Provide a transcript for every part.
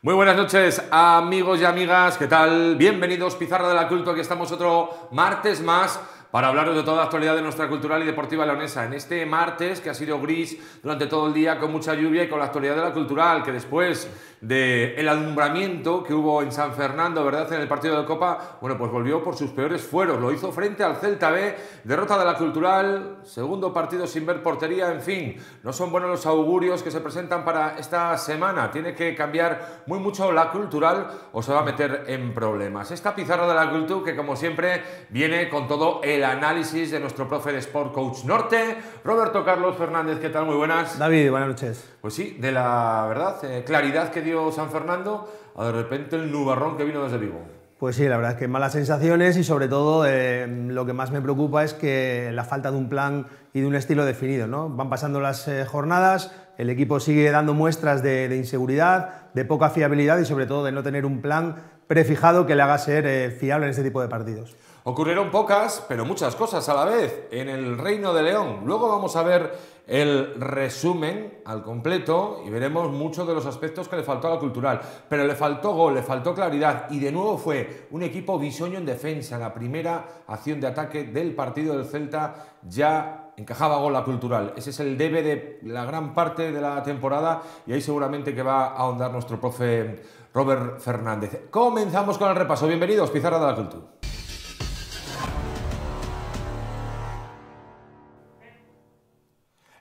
Muy buenas noches, amigos y amigas, ¿qué tal? Bienvenidos, Pizarra de la Culto, aquí estamos otro martes más para hablaros de toda la actualidad de nuestra cultural y deportiva leonesa. En este martes, que ha sido gris durante todo el día, con mucha lluvia y con la actualidad de la cultural, que después del alumbramiento que hubo en San Fernando, ¿verdad?, en el partido de Copa, bueno, pues volvió por sus peores fueros. Lo hizo frente al Celta B, derrota de la cultural, segundo partido sin ver portería, en fin, no son buenos los augurios que se presentan para esta semana. Tiene que cambiar muy mucho la cultural o se va a meter en problemas. Esta Pizarra de la Cultura que, como siempre, viene con todo el análisis de nuestro profe de Sport Coach Norte, Roberto Carlos Fernández. ¿Qué tal? Muy buenas. David, buenas noches. Pues sí, de la verdad, claridad que dio San Fernando a de repente el nubarrón que vino desde Vigo. Pues sí, la verdad es que malas sensaciones y sobre todo lo que más me preocupa es que la falta de un plan y de un estilo definido, ¿no? Van pasando las jornadas, el equipo sigue dando muestras de inseguridad, de poca fiabilidad y sobre todo de no tener un plan prefijado que le haga ser fiable en este tipo de partidos. Ocurrieron pocas, pero muchas cosas a la vez en el Reino de León. Luego vamos a ver el resumen al completo y veremos muchos de los aspectos que le faltó a la cultural. Pero le faltó gol, le faltó claridad y de nuevo fue un equipo bisoño en defensa. La primera acción de ataque del partido del Celta ya encajaba gol la cultural. Ese es el debe de la gran parte de la temporada y ahí seguramente que va a ahondar nuestro profe Robert Fernández. Comenzamos con el repaso. Bienvenidos, Pizarra de la Cultura.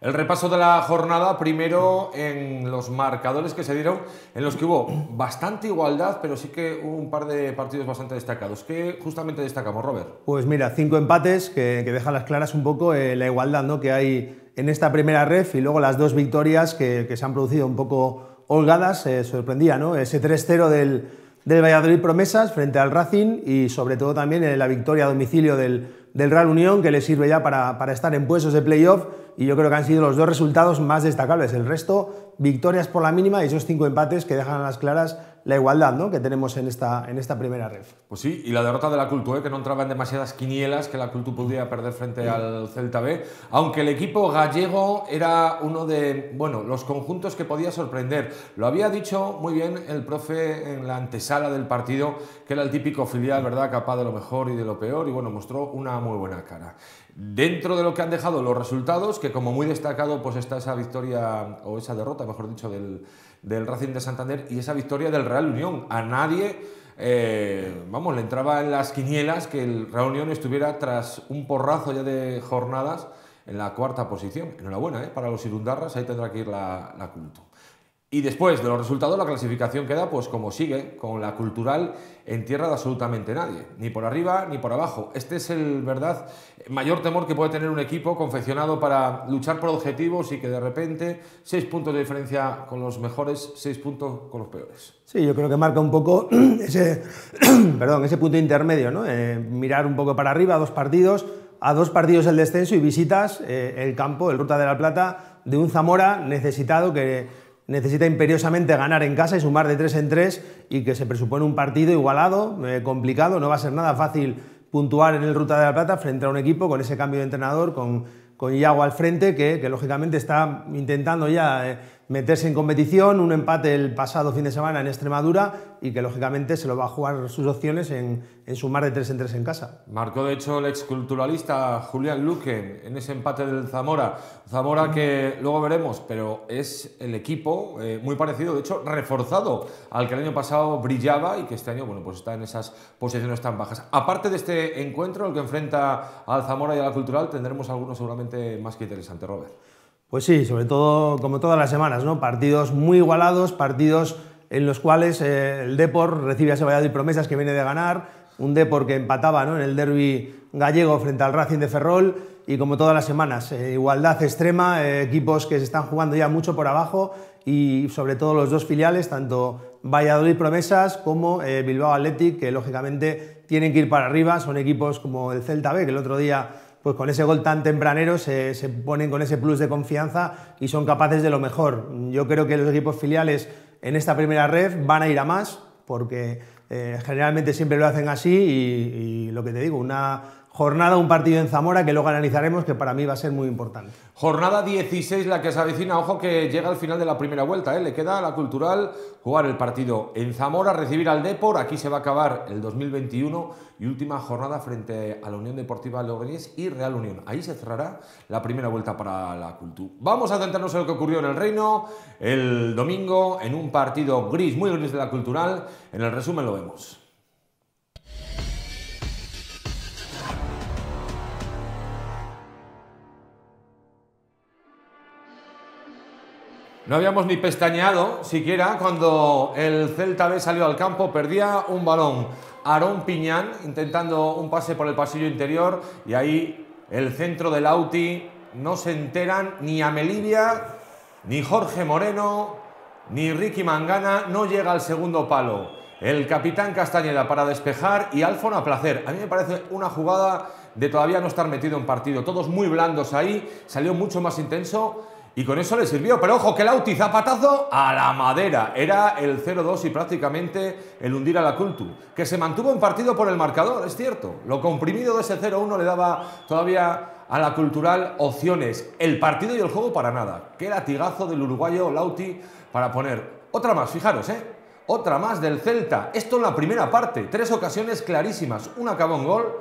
El repaso de la jornada, primero en los marcadores que se dieron, en los que hubo bastante igualdad, pero sí que hubo un par de partidos bastante destacados. ¿Qué justamente destacamos, Robert? Pues mira, 5 empates que dejan las claras un poco la igualdad, ¿no?, que hay en esta primera ref y luego las 2 victorias que se han producido un poco holgadas. Sorprendía, ¿no?, ese 3-0 del Valladolid Promesas frente al Racing y sobre todo también la victoria a domicilio del Real Unión, que le sirve ya para estar en puestos de playoff, y yo creo que han sido los 2 resultados más destacables. El resto, victorias por la mínima y esos 5 empates que dejan a las claras la igualdad, ¿no?, que tenemos en esta primera ref. Pues sí, y la derrota de la Cultu, que no entraba en demasiadas quinielas que la Cultu podía perder frente al Celta B, aunque el equipo gallego era uno de, bueno, los conjuntos que podía sorprender. Lo había dicho muy bien el profe en la antesala del partido, que era el típico filial, ¿verdad?, capaz de lo mejor y de lo peor, y bueno, mostró una muy buena cara. Dentro de lo que han dejado los resultados, que como muy destacado pues está esa victoria, o esa derrota, mejor dicho, del Racing de Santander y esa victoria del Real Unión. A nadie, le entraba en las quinielas que el Real Unión estuviera tras un porrazo ya de jornadas en la 4ª posición. Enhorabuena, para los irundarras, ahí tendrá que ir la Cultu. Y después de los resultados, la clasificación queda pues como sigue, con la cultural en tierra de absolutamente nadie, ni por arriba ni por abajo. Este es el mayor temor que puede tener un equipo confeccionado para luchar por objetivos y que de repente 6 puntos de diferencia con los mejores, 6 puntos con los peores. Sí, yo creo que marca un poco ese punto intermedio, ¿no? Mirar un poco para arriba, a 2 partidos el descenso y visitas el campo, el Ruta de la Plata, de un Zamora necesitado que necesita imperiosamente ganar en casa y sumar de 3 en 3 y que se presupone un partido igualado, complicado. No va a ser nada fácil puntuar en el Ruta de la Plata frente a un equipo con ese cambio de entrenador, con Iago al frente, que lógicamente está intentando ya meterse en competición. Un empate el pasado fin de semana en Extremadura y que lógicamente se lo va a jugar sus opciones en sumar de 3 en 3 en casa. Marcó de hecho el exculturalista Julián Luque en ese empate del Zamora que luego veremos, pero es el equipo muy parecido, de hecho reforzado al que el año pasado brillaba y que este año, bueno, pues está en esas posiciones tan bajas. Aparte de este encuentro, el que enfrenta al Zamora y a la Cultural, tendremos algunos seguramente más que interesante, Robert. Pues sí, sobre todo como todas las semanas, ¿no? Partidos muy igualados, partidos en los cuales el Depor recibe a ese Valladolid Promesas que viene de ganar, un Depor que empataba, ¿no?, en el derbi gallego frente al Racing de Ferrol, y como todas las semanas, igualdad extrema, equipos que se están jugando ya mucho por abajo y sobre todo los 2 filiales, tanto Valladolid Promesas como Bilbao Athletic, que lógicamente tienen que ir para arriba. Son equipos como el Celta B, que el otro día, pues con ese gol tan tempranero se ponen con ese plus de confianza y son capaces de lo mejor. Yo creo que los equipos filiales en esta primera ref van a ir a más, porque generalmente siempre lo hacen así y lo que te digo, una jornada, un partido en Zamora que luego analizaremos, que para mí va a ser muy importante. Jornada 16 la que se avecina, ojo que llega al final de la primera vuelta, ¿eh? Le queda a la Cultural jugar el partido en Zamora, recibir al Depor, aquí se va a acabar el 2021 y última jornada frente a la Unión Deportiva Logroñés y Real Unión. Ahí se cerrará la primera vuelta para la Cultu. Vamos a centrarnos en lo que ocurrió en el Reino el domingo en un partido gris, muy gris de la Cultural. En el resumen lo vemos. No habíamos ni pestañeado siquiera cuando el Celta B salió al campo, perdía un balón Aarón Piñán intentando un pase por el pasillo interior y ahí el centro del Lauti, no se enteran ni Amelivia, ni Jorge Moreno, ni Ricky Mangana, no llega al segundo palo. El capitán Castañeda para despejar y Alfon a placer. A mí me parece una jugada de todavía no estar metido en partido, todos muy blandos ahí, salió mucho más intenso. Y con eso le sirvió, pero ojo que Lauti, zapatazo a la madera. Era el 0-2 y prácticamente el hundir a la Cultu, que se mantuvo en partido por el marcador, es cierto. Lo comprimido de ese 0-1 le daba todavía a la Cultural opciones. El partido y el juego para nada. Qué latigazo del uruguayo Lauti para poner otra más, fijaros, otra más del Celta. Esto en la primera parte, 3 ocasiones clarísimas. Una acabó en gol.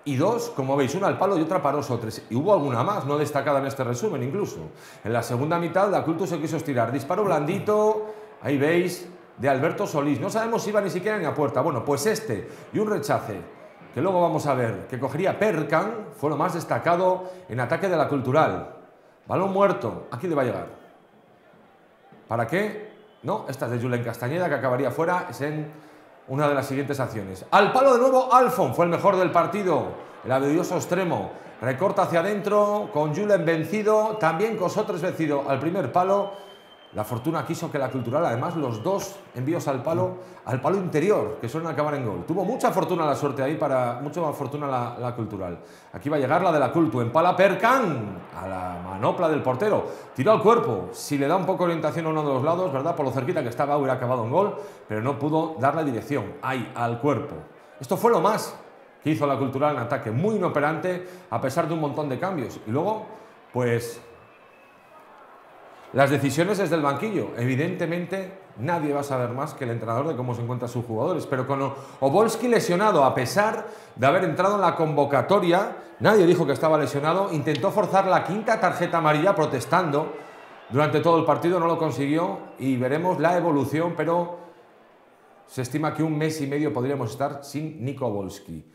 Y 2, como veis, una al palo y otra para nosotros. Y hubo alguna más, no destacada en este resumen incluso. En la segunda mitad, la Cultu se quiso estirar. Disparo blandito, ahí veis, de Alberto Solís. No sabemos si iba ni siquiera ni a puerta. Bueno, pues este y un rechace, que luego vamos a ver, que cogería Perkan, fue lo más destacado en ataque de la Cultural. Balón muerto, aquí le va a llegar. ¿Para qué? No, esta es de Julen Castañeda, que acabaría fuera, es en una de las siguientes acciones. Al palo de nuevo, Alfon fue el mejor del partido. El habilidoso extremo recorta hacia adentro, con Julen vencido, también Cosotres vencido al primer palo. La fortuna quiso que la Cultural, además, los dos envíos al palo interior, que suelen acabar en gol. Tuvo mucha fortuna la suerte ahí, mucha más fortuna la Cultural. Aquí va a llegar la de la Cultu, empala Perkan a la manopla del portero. Tiró al cuerpo, si le da un poco de orientación a uno de los lados, ¿verdad? Por lo cerquita que estaba hubiera acabado en gol, pero no pudo dar la dirección, ahí, al cuerpo. Esto fue lo más que hizo la Cultural en ataque, muy inoperante, a pesar de un montón de cambios. Y luego, pues las decisiones desde el banquillo. Evidentemente, nadie va a saber más que el entrenador de cómo se encuentran sus jugadores. Pero con Obolski lesionado, a pesar de haber entrado en la convocatoria, nadie dijo que estaba lesionado. Intentó forzar la quinta tarjeta amarilla protestando durante todo el partido, no lo consiguió. Y veremos la evolución, pero se estima que 1 mes y medio podríamos estar sin Nico Obolski.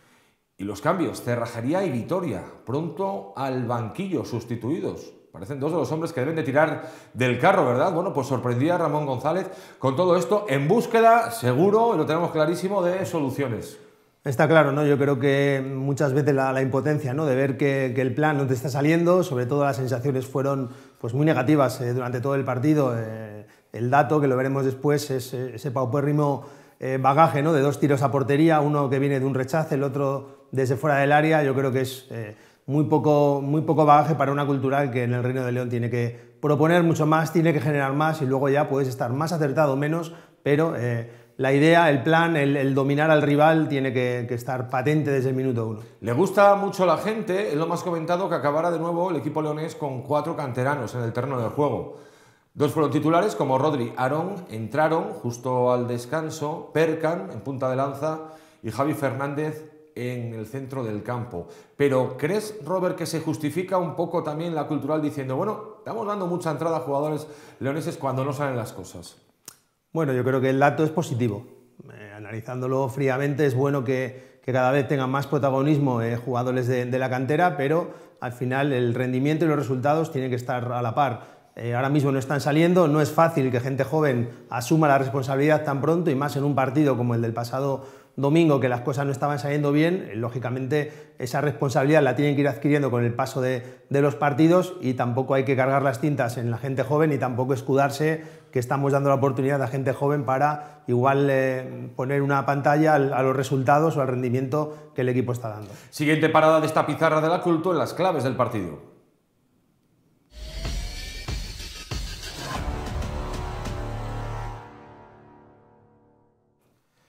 Y los cambios, Cerrajería y Vitoria, pronto al banquillo, sustituidos. Parecen dos de los hombres que deben de tirar del carro, ¿verdad? Bueno, pues sorprendía a Ramón González con todo esto en búsqueda, seguro, y lo tenemos clarísimo, de soluciones. Está claro, ¿no? Yo creo que muchas veces la impotencia, ¿no? De ver que el plan no te está saliendo, sobre todo las sensaciones fueron pues, muy negativas durante todo el partido. El dato, que lo veremos después, es ese paupérrimo bagaje, ¿no? De 2 tiros a portería, uno que viene de un rechace, el otro desde fuera del área. Yo creo que es muy poco bagaje para una Cultural que en el Reino de León tiene que proponer mucho más, tiene que generar más y luego ya puedes estar más acertado o menos, pero la idea, el plan, el dominar al rival tiene que estar patente desde el minuto 1. Le gusta mucho a la gente, es lo más comentado, que acabara de nuevo el equipo leonés con 4 canteranos en el terreno del juego. 2 fueron titulares, como Rodri, Aarón, entraron justo al descanso, Perkan en punta de lanza y Javi Fernández en el centro del campo. Pero ¿crees, Robert, que se justifica un poco también la Cultural diciendo, bueno, estamos dando mucha entrada a jugadores leoneses cuando no salen las cosas? Bueno, yo creo que el dato es positivo. Analizándolo fríamente, es bueno que cada vez tengan más protagonismo jugadores de la cantera, pero al final el rendimiento y los resultados tienen que estar a la par. Ahora mismo no están saliendo, no es fácil que gente joven asuma la responsabilidad tan pronto y más en un partido como el del pasado domingo, que las cosas no estaban saliendo bien. Lógicamente esa responsabilidad la tienen que ir adquiriendo con el paso de los partidos y tampoco hay que cargar las tintas en la gente joven y tampoco escudarse que estamos dando la oportunidad a gente joven para igual poner una pantalla a los resultados o al rendimiento que el equipo está dando. Siguiente parada de esta pizarra de la Cultu en las claves del partido.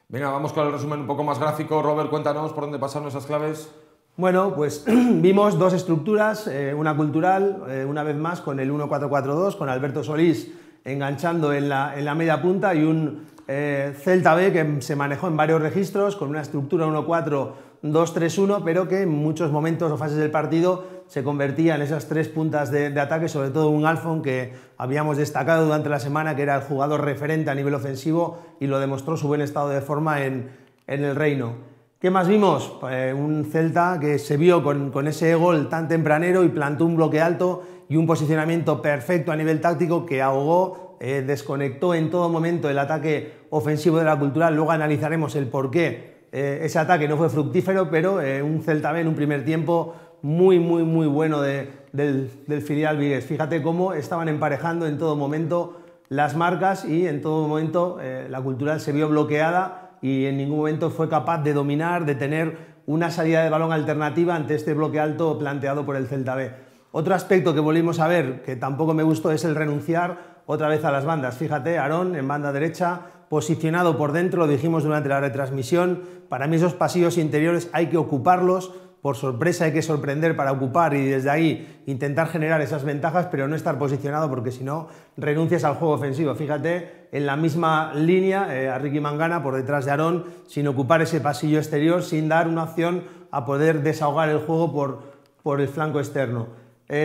Venga, vamos con el resumen un poco más gráfico. Robert, cuéntanos por dónde pasaron esas claves. Bueno, pues vimos dos estructuras, una cultural, una vez más con el 1-4-4-2, con Alberto Solís enganchando en la media punta, y un Celta B que se manejó en varios registros con una estructura 1-4-2-3-1, pero que en muchos momentos o fases del partido se convertía en esas tres puntas de ataque, sobre todo un Alfon que habíamos destacado durante la semana, que era el jugador referente a nivel ofensivo y lo demostró su buen estado de forma en el Reino. ¿Qué más vimos? Un Celta que se vio con ese gol tan tempranero y plantó un bloque alto y un posicionamiento perfecto a nivel táctico que ahogó, desconectó en todo momento el ataque ofensivo de la Cultural. Luego analizaremos el por qué ese ataque no fue fructífero, pero un Celta B en un primer tiempo muy bueno del filial vigués. Fíjate cómo estaban emparejando en todo momento las marcas y en todo momento la Cultural se vio bloqueada y en ningún momento fue capaz de dominar, de tener una salida de balón alternativa ante este bloque alto planteado por el Celta B. Otro aspecto que volvimos a ver, que tampoco me gustó, es el renunciar otra vez a las bandas. Fíjate, Aarón en banda derecha, posicionado por dentro, lo dijimos durante la retransmisión, para mí esos pasillos interiores hay que ocuparlos, por sorpresa hay que sorprender para ocupar y desde ahí intentar generar esas ventajas, pero no estar posicionado porque si no renuncias al juego ofensivo. Fíjate, en la misma línea a Ricky Mangana por detrás de Aarón, sin ocupar ese pasillo exterior, sin dar una opción a poder desahogar el juego por el flanco externo.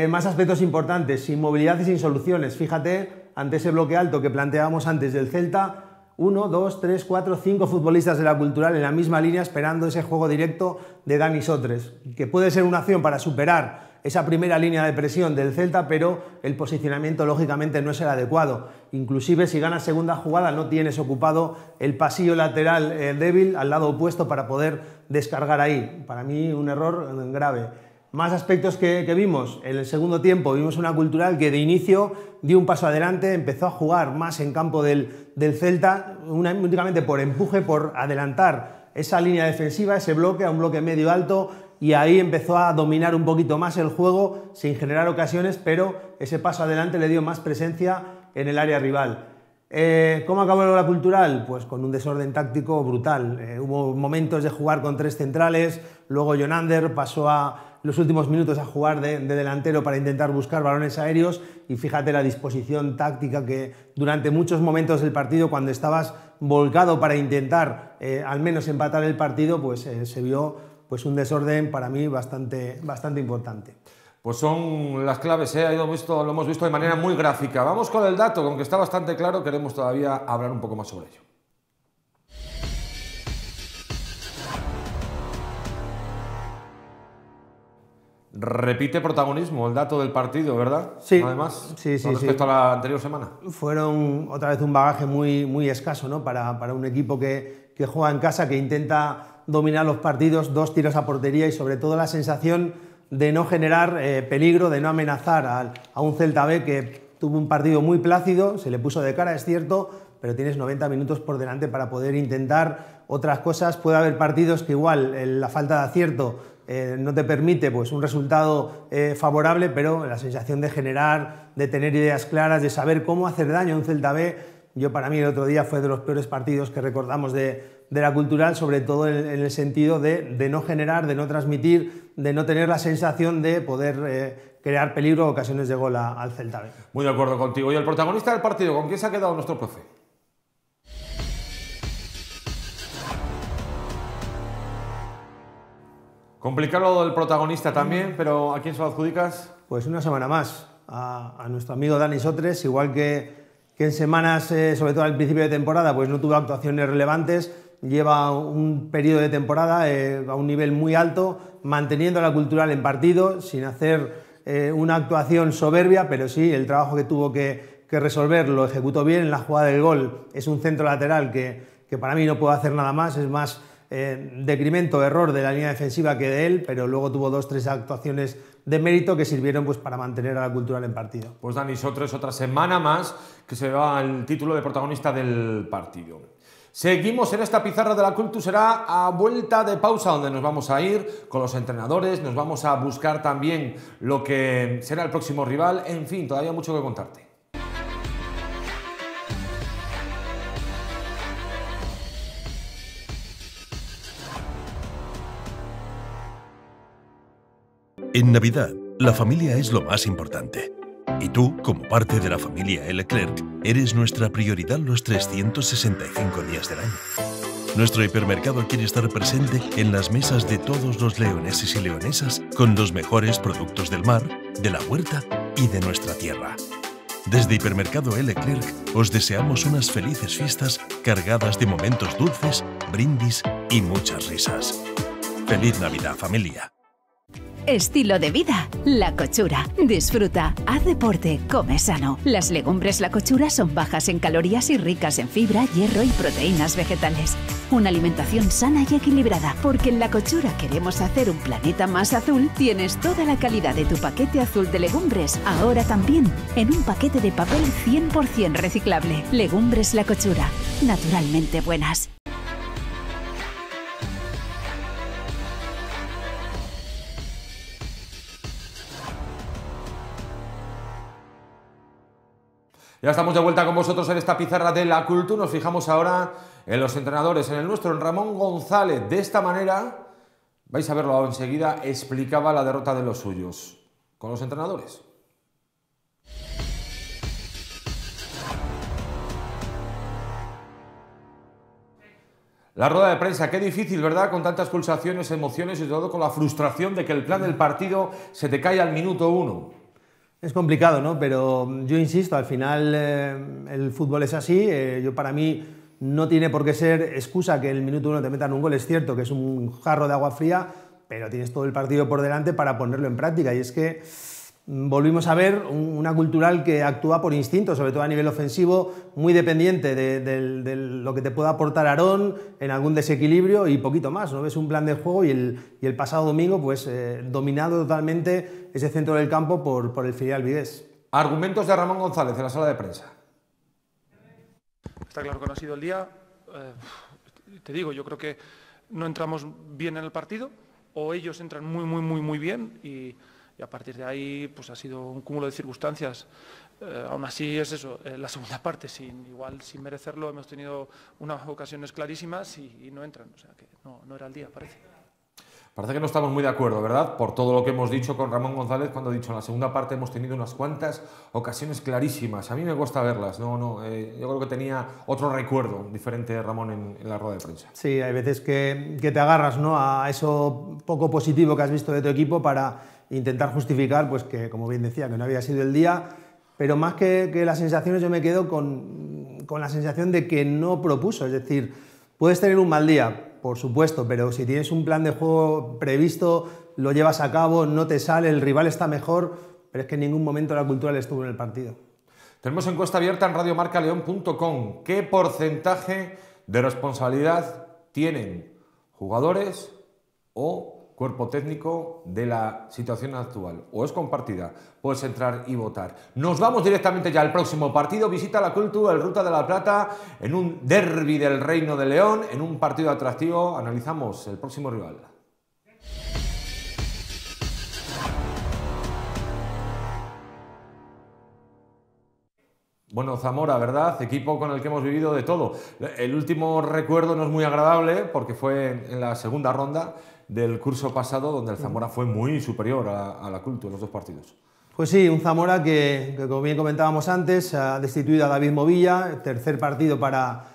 Más aspectos importantes, sin movilidad y sin soluciones. Fíjate, ante ese bloque alto que planteábamos antes del Celta, 1, 2, 3, 4, 5 futbolistas de la Cultural en la misma línea esperando ese juego directo de Dani Sotres, que puede ser una opción para superar esa primera línea de presión del Celta, pero el posicionamiento lógicamente no es el adecuado. Inclusive si ganas segunda jugada no tienes ocupado el pasillo lateral débil al lado opuesto para poder descargar ahí. Para mí un error grave. Más aspectos que vimos. En el segundo tiempo vimos una Cultural que de inicio dio un paso adelante, empezó a jugar más en campo del Celta, únicamente por empuje, por adelantar esa línea defensiva, ese bloque, a un bloque medio alto, y ahí empezó a dominar un poquito más el juego sin generar ocasiones, pero ese paso adelante le dio más presencia en el área rival. ¿Cómo acabó la Cultural? Pues con un desorden táctico brutal. Hubo momentos de jugar con tres centrales, luego Jonander pasó a los últimos minutos a jugar de delantero para intentar buscar balones aéreos y fíjate la disposición táctica que durante muchos momentos del partido, cuando estabas volcado para intentar al menos empatar el partido, pues se vio pues un desorden para mí bastante importante. Pues son las claves, lo hemos visto de manera muy gráfica. Vamos con el dato, aunque está bastante claro, queremos todavía hablar un poco más sobre ello. Repite protagonismo el dato del partido, ¿verdad? Sí. Además, sí. respecto a la anterior semana. Fueron otra vez un bagaje muy escaso, ¿no? Para un equipo que juega en casa, que intenta dominar los partidos, 2 tiros a portería y sobre todo la sensación de no generar peligro, de no amenazar a un Celta B que tuvo un partido muy plácido, se le puso de cara, es cierto, pero tienes 90 minutos por delante para poder intentar otras cosas. Puede haber partidos que igual la falta de acierto no te permite pues, un resultado favorable, pero la sensación de generar, de tener ideas claras, de saber cómo hacer daño a un Celta B, para mí el otro día fue de los peores partidos que recordamos de la Cultural, sobre todo en el sentido de no generar, de no transmitir, de no tener la sensación de poder crear peligro o ocasiones de gol al Celta B. Muy de acuerdo contigo. ¿Y el protagonista del partido, con quién se ha quedado nuestro profe? Complicado lo del protagonista también, pero ¿a quién se lo adjudicas? Pues una semana más a nuestro amigo Dani Sotres, igual que en semanas, sobre todo al principio de temporada, pues no tuvo actuaciones relevantes, lleva un periodo de temporada a un nivel muy alto, manteniendo a la Cultural en partido, sin hacer una actuación soberbia, pero sí el trabajo que tuvo que resolver lo ejecutó bien. En la jugada del gol es un centro lateral que para mí no puede hacer nada más, es más decremento, error de la línea defensiva que de él, pero luego tuvo 2 o 3 actuaciones de mérito que sirvieron pues, para mantener a la Cultural en partido. Pues Dani Sotres, otra semana más que se va el título de protagonista del partido. Seguimos en esta pizarra de la Cultu, será a vuelta de pausa donde nos vamos a ir con los entrenadores, nos vamos a buscar también lo que será el próximo rival, en fin, todavía mucho que contarte. En Navidad, la familia es lo más importante. Y tú, como parte de la familia Leclerc, eres nuestra prioridad los 365 días del año. Nuestro hipermercado quiere estar presente en las mesas de todos los leoneses y leonesas con los mejores productos del mar, de la huerta y de nuestra tierra. Desde Hipermercado Leclerc os deseamos unas felices fiestas cargadas de momentos dulces, brindis y muchas risas. ¡Feliz Navidad, familia! Estilo de vida, La Cochura. Disfruta, haz deporte, come sano. Las legumbres La Cochura son bajas en calorías y ricas en fibra, hierro y proteínas vegetales. Una alimentación sana y equilibrada, porque en La Cochura queremos hacer un planeta más azul. Tienes toda la calidad de tu paquete azul de legumbres, ahora también en un paquete de papel 100% reciclable. Legumbres La Cochura, naturalmente buenas. Ya estamos de vuelta con vosotros en esta pizarra de La Cultu. Nos fijamos ahora en los entrenadores, en el nuestro, en Ramón González. De esta manera, vais a verlo enseguida, explicaba la derrota de los suyos. Con los entrenadores. La rueda de prensa, qué difícil, ¿verdad? Con tantas pulsaciones, emociones y todo con la frustración de que el plan del partido se te cae al minuto 1. Es complicado, ¿no? Pero yo insisto, al final el fútbol es así. Para mí no tiene por qué ser excusa que en el minuto 1 te metan un gol. Es cierto que es un jarro de agua fría, pero tienes todo el partido por delante para ponerlo en práctica. Y es que volvimos a ver una Cultural que actúa por instinto, sobre todo a nivel ofensivo, muy dependiente de lo que te pueda aportar Aarón en algún desequilibrio y poquito más, ¿no? Ves un plan de juego y el pasado domingo pues dominado totalmente ese centro del campo por el filial vigués. Argumentos de Ramón González en la sala de prensa. Está claro que no ha sido el día. Te digo, yo creo que no entramos bien en el partido, o ellos entran muy bien y a partir de ahí pues ha sido un cúmulo de circunstancias. Aún así es eso, la segunda parte, igual sin merecerlo, hemos tenido unas ocasiones clarísimas y no entran, o sea que no era el día, parece. Parece que no estamos muy de acuerdo, ¿verdad? Por todo lo que hemos dicho con Ramón González cuando ha dicho en la segunda parte hemos tenido unas cuantas ocasiones clarísimas. A mí me cuesta verlas, yo creo que tenía otro recuerdo diferente de Ramón en la rueda de prensa. Sí, hay veces que te agarras, ¿no?, a eso poco positivo que has visto de tu equipo para intentar justificar, pues que, como bien decía, que no había sido el día, pero más que las sensaciones yo me quedo con la sensación de que no propuso, es decir, puedes tener un mal día, por supuesto, pero si tienes un plan de juego previsto, lo llevas a cabo, no te sale, el rival está mejor, pero es que en ningún momento la Cultural estuvo en el partido. Tenemos encuesta abierta en radiomarcaleon.com. ¿Qué porcentaje de responsabilidad tienen jugadores o cuerpo técnico de la situación actual? ¿O es compartida? Puedes entrar y votar. Nos vamos directamente ya al próximo partido. Visita La Cultu, el Ruta de la Plata, en un derbi del Reino de León, en un partido atractivo. Analizamos el próximo rival. Bueno, Zamora, ¿verdad? Equipo con el que hemos vivido de todo. El último recuerdo no es muy agradable porque fue en la segunda ronda del curso pasado donde el Zamora fue muy superior a la Cultu en los dos partidos. Pues sí, un Zamora que como bien comentábamos antes, ha destituido a David Movilla, tercer partido para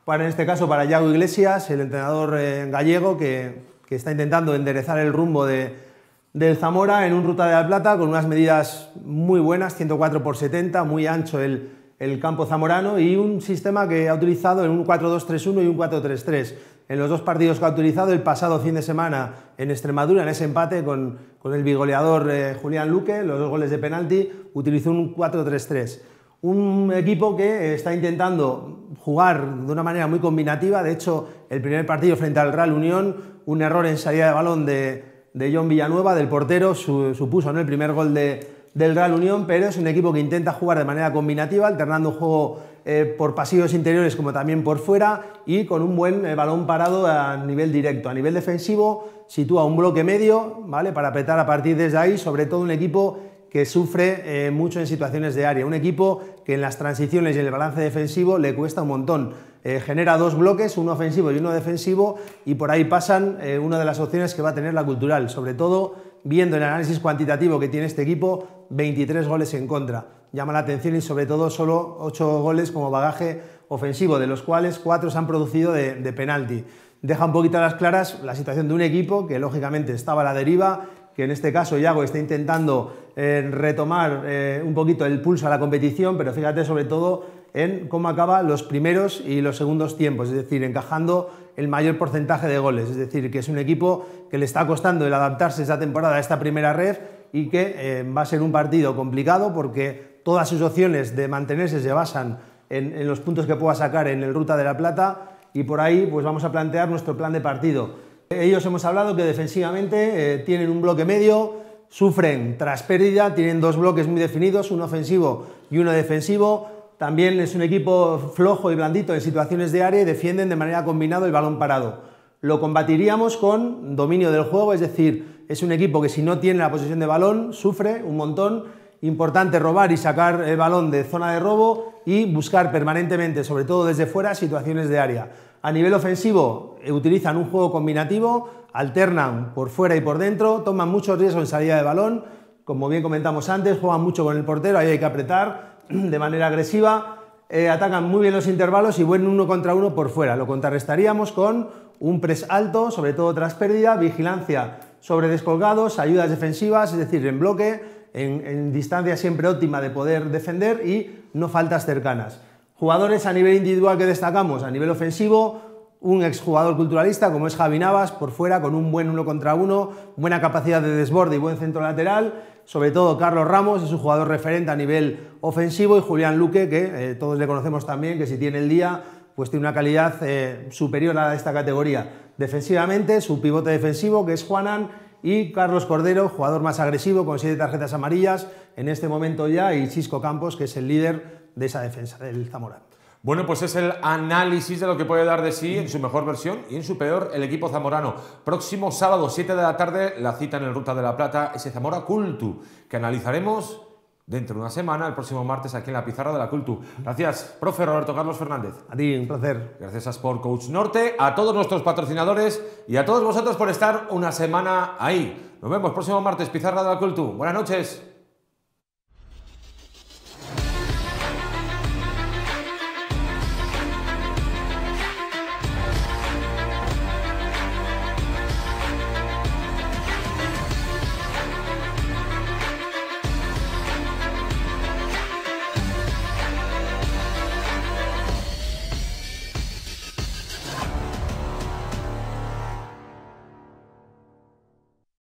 en este caso para Yago Iglesias, el entrenador gallego que está intentando enderezar el rumbo del Zamora en un Ruta de la Plata con unas medidas muy buenas, 104×70, muy ancho el campo zamorano y un sistema que ha utilizado en un 4-2-3-1 y un 4-3-3. En los dos partidos que ha utilizado el pasado fin de semana en Extremadura, en ese empate con el bigoleador Julián Luque, los dos goles de penalti, utilizó un 4-3-3. Un equipo que está intentando jugar de una manera muy combinativa. De hecho, el primer partido frente al Real Unión, un error en salida de balón de John Villanueva, del portero, supuso, ¿no?, el primer gol del Real Unión, pero es un equipo que intenta jugar de manera combinativa, alternando juego por pasillos interiores como también por fuera y con un buen balón parado a nivel directo. A nivel defensivo sitúa un bloque medio, ¿vale?, para apretar a partir desde ahí, sobre todo un equipo que sufre mucho en situaciones de área, un equipo que en las transiciones y en el balance defensivo le cuesta un montón. Genera dos bloques, uno ofensivo y uno defensivo, y por ahí pasan una de las opciones que va a tener la Cultural, sobre todo viendo el análisis cuantitativo que tiene este equipo, 23 goles en contra. Llama la atención y sobre todo solo 8 goles como bagaje ofensivo, de los cuales 4 se han producido de penalti. Deja un poquito a las claras la situación de un equipo que lógicamente estaba a la deriva, que en este caso Yago está intentando retomar un poquito el pulso a la competición, pero fíjate sobre todo en cómo acaba los primeros y los segundos tiempos, es decir, encajando el mayor porcentaje de goles, es decir, que es un equipo que le está costando el adaptarse esta temporada a esta primera ref y que va a ser un partido complicado porque todas sus opciones de mantenerse se basan en los puntos que pueda sacar en el Ruta de la Plata y por ahí pues vamos a plantear nuestro plan de partido. Ellos hemos hablado que defensivamente tienen un bloque medio, sufren tras pérdida, tienen 2 bloques muy definidos, uno ofensivo y uno defensivo. También es un equipo flojo y blandito en situaciones de área y defienden de manera combinada el balón parado. Lo combatiríamos con dominio del juego, es decir, es un equipo que si no tiene la posesión de balón sufre un montón. Importante robar y sacar el balón de zona de robo y buscar permanentemente, sobre todo desde fuera, situaciones de área. A nivel ofensivo utilizan un juego combinativo, alternan por fuera y por dentro, toman mucho riesgo en salida de balón, como bien comentamos antes, juegan mucho con el portero, ahí hay que apretar de manera agresiva, atacan muy bien los intervalos y buen 1 contra 1 por fuera. Lo contrarrestaríamos con un press alto, sobre todo tras pérdida, vigilancia sobre descolgados, ayudas defensivas, es decir, en bloque, en distancia siempre óptima de poder defender y no faltas cercanas. Jugadores a nivel individual que destacamos, a nivel ofensivo, un exjugador culturalista como es Javi Navas, por fuera con un buen 1 contra 1, buena capacidad de desborde y buen centro lateral, sobre todo Carlos Ramos es un jugador referente a nivel ofensivo y Julián Luque, que todos le conocemos también, que si tiene el día pues tiene una calidad superior a esta categoría. Defensivamente, su pivote defensivo que es Juanan, y Carlos Cordero, jugador más agresivo, con 7 tarjetas amarillas en este momento ya, y Xisco Campos, que es el líder de esa defensa del Zamora. Bueno, pues es el análisis de lo que puede dar de sí en su mejor versión y en su peor el equipo zamorano. Próximo sábado, 7 de la tarde, la cita en el Ruta de la Plata, ese Zamora Cultu, que analizaremos dentro de una semana, el próximo martes, aquí en la pizarra de la Cultu. Gracias, profe Roberto Carlos Fernández. A ti, un placer. Gracias a Sport Coach Norte, a todos nuestros patrocinadores y a todos vosotros por estar una semana ahí. Nos vemos próximo martes, pizarra de la Cultu. Buenas noches.